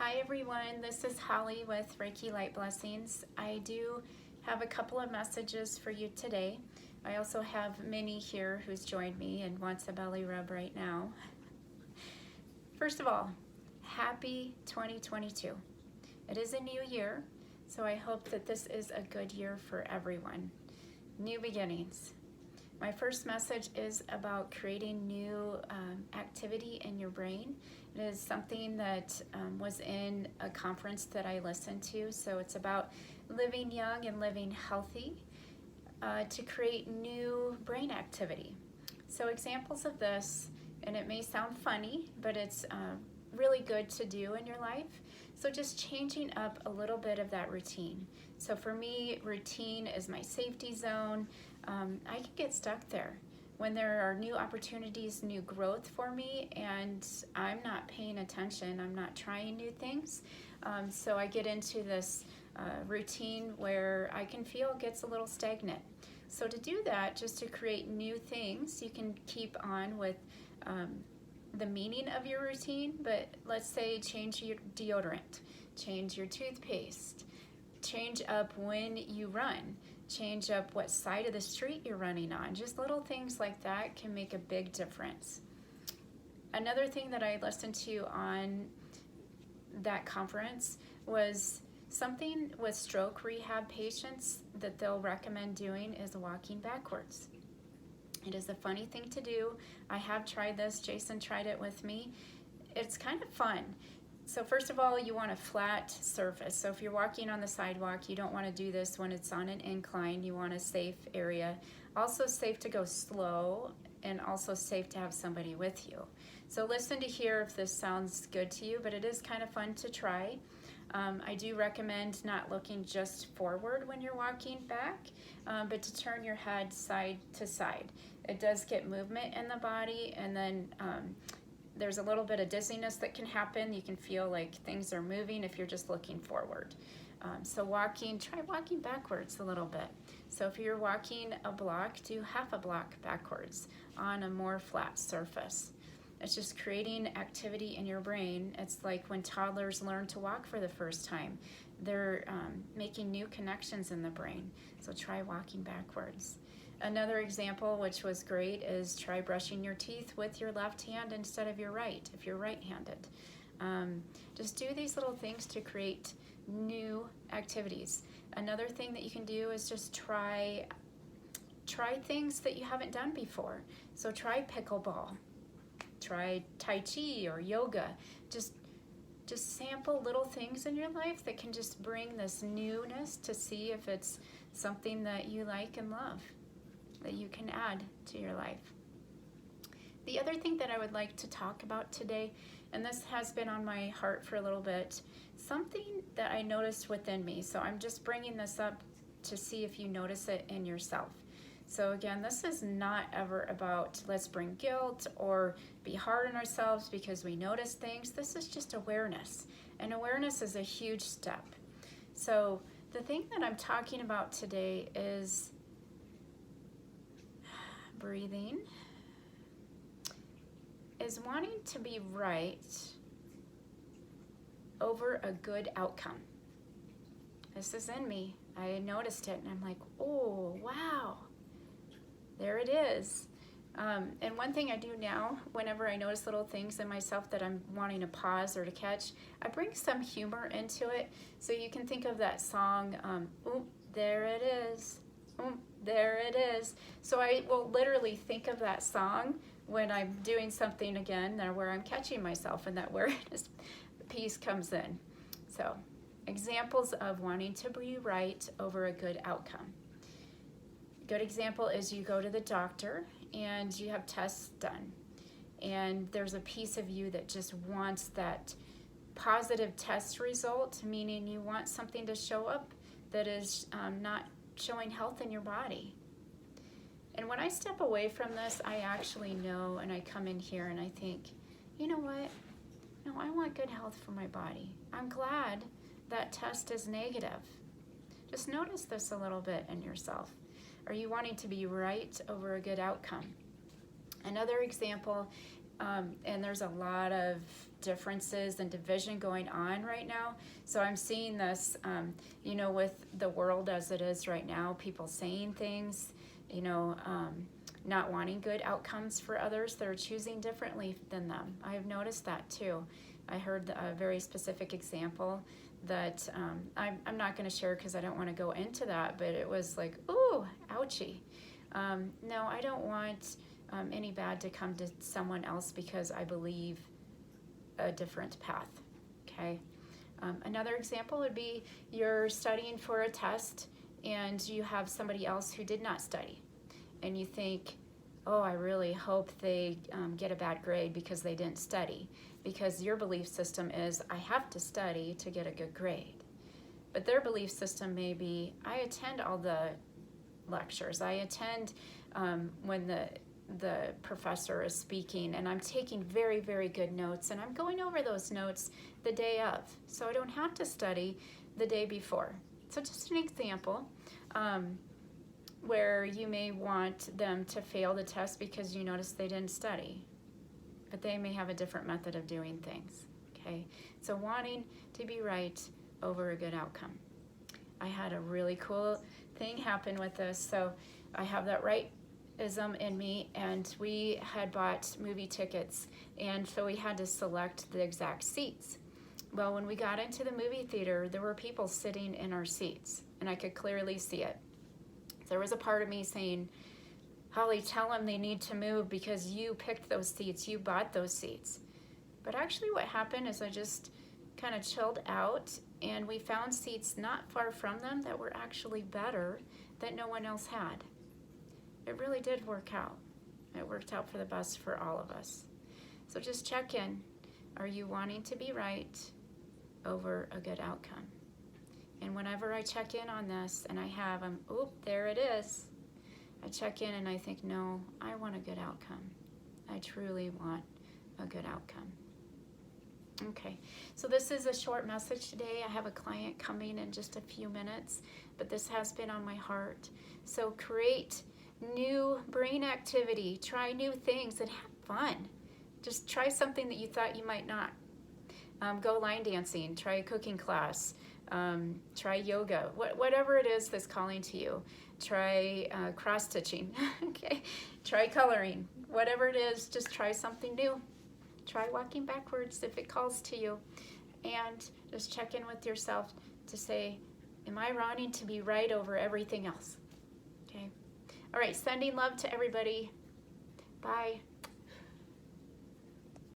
Hi everyone, this is Holly with Reiki Light Blessings. I do have a couple of messages for you today. I also have Minnie here who's joined me and wants a belly rub right now. First of all, happy 2022. It is a new year, so I hope that this is a good year for everyone. New beginnings. My first message is about creating new activity in your brain. It is something that was in a conference that I listened to, so it's about living young and living healthy to create new brain activity. So examples of this, and it may sound funny, but it's really good to do in your life. So just changing up a little bit of that routine. So for me, routine is my safety zone. I can get stuck there when there are new opportunities, new growth for me, and I'm not paying attention, I'm not trying new things. So I get into this routine where I can feel it gets a little stagnant. So to do that, just to create new things, you can keep on with the meaning of your routine, but let's say change your deodorant, change your toothpaste, change up when you run, change up what side of the street you're running on. Just little things like that can make a big difference. Another thing that I listened to on that conference was something with stroke rehab patients that they'll recommend doing is walking backwards. It is a funny thing to do. I have tried this. Jason tried it with me. It's kind of fun. So first of all, you want a flat surface. So if you're walking on the sidewalk, you don't want to do this when it's on an incline. You want a safe area. Also safe to go slow and also safe to have somebody with you. So listen to hear if this sounds good to you, but it is kind of fun to try. I do recommend not looking just forward when you're walking back, but to turn your head side to side. It does get movement in the body, and then there's a little bit of dizziness that can happen. You can feel like things are moving if you're just looking forward. So try walking backwards a little bit. So if you're walking a block, do half a block backwards on a more flat surface. It's just creating activity in your brain. It's like when toddlers learn to walk for the first time. They're making new connections in the brain. So try walking backwards. Another example, which was great, is try brushing your teeth with your left hand instead of your right, if you're right-handed. Just do these little things to create new activities. Another thing that you can do is just try things that you haven't done before. So try pickleball, try Tai Chi or yoga. Just sample little things in your life that can just bring this newness to see if it's something that you like and love, that you can add to your life. The other thing that I would like to talk about today, and this has been on my heart for a little bit, something that I noticed within me. So I'm just bringing this up to see if you notice it in yourself. So again, this is not ever about let's bring guilt or be hard on ourselves because we notice things. This is just awareness, and awareness is a huge step. So the thing that I'm talking about today is breathing, is wanting to be right over a good outcome. This is in me. I noticed it and I'm like, oh, wow. There it is. And one thing I do now, whenever I notice little things in myself that I'm wanting to pause or to catch, I bring some humor into it. So you can think of that song, oomp, there it is, oomp, there it is. So I will literally think of that song when I'm doing something again, where I'm catching myself, and that awareness piece comes in. So examples of wanting to be right over a good outcome. Good example is you go to the doctor and you have tests done, and there's a piece of you that just wants that positive test result, meaning you want something to show up that is not showing health in your body. And when I step away from this, I actually know, and I come in here and I think, you know what? No, I want good health for my body. I'm glad that test is negative. Just notice this a little bit in yourself. Are you wanting to be right over a good outcome? Another example And there's a lot of differences and division going on right now. So I'm seeing this, with the world as it is right now, people saying things, not wanting good outcomes for others. They're choosing differently than them. I've noticed that too. I heard a very specific example that I'm not going to share because I don't want to go into that, but it was like, ooh, ouchie. No, I don't want any bad to come to someone else because I believe a different path, okay? Another example would be you're studying for a test and you have somebody else who did not study, and you think, oh, I really hope they get a bad grade because they didn't study, because your belief system is, I have to study to get a good grade. But their belief system may be, I attend all the lectures, I attend when the professor is speaking, and I'm taking very, very good notes, and I'm going over those notes the day of, so I don't have to study the day before. So just an example where you may want them to fail the test because you notice they didn't study, but they may have a different method of doing things, okay? So wanting to be right over a good outcome. I had a really cool thing happen with this. So I have that rightism in me, and we had bought movie tickets, and so we had to select the exact seats. Well, when we got into the movie theater, there were people sitting in our seats, and I could clearly see it. There was a part of me saying, Holly, tell them they need to move because you picked those seats, you bought those seats. But actually what happened is I just kind of chilled out, and we found seats not far from them that were actually better, that no one else had. It really did work out. It worked out for the best for all of us. So just check in. Are you wanting to be right over a good outcome? And whenever I check in on this, and I have, there it is. I check in and I think, no, I want a good outcome. I truly want a good outcome. Okay, so this is a short message today. I have a client coming in just a few minutes, but this has been on my heart. So create new brain activity, try new things, and have fun. Just try something that you thought you might not. Go line dancing, try a cooking class, try yoga, whatever it is that's calling to you. Try cross-stitching, okay? Try coloring, whatever it is, just try something new. Try walking backwards if it calls to you. And just check in with yourself to say, am I wanting to be right over everything else? Okay? All right, sending love to everybody. Bye.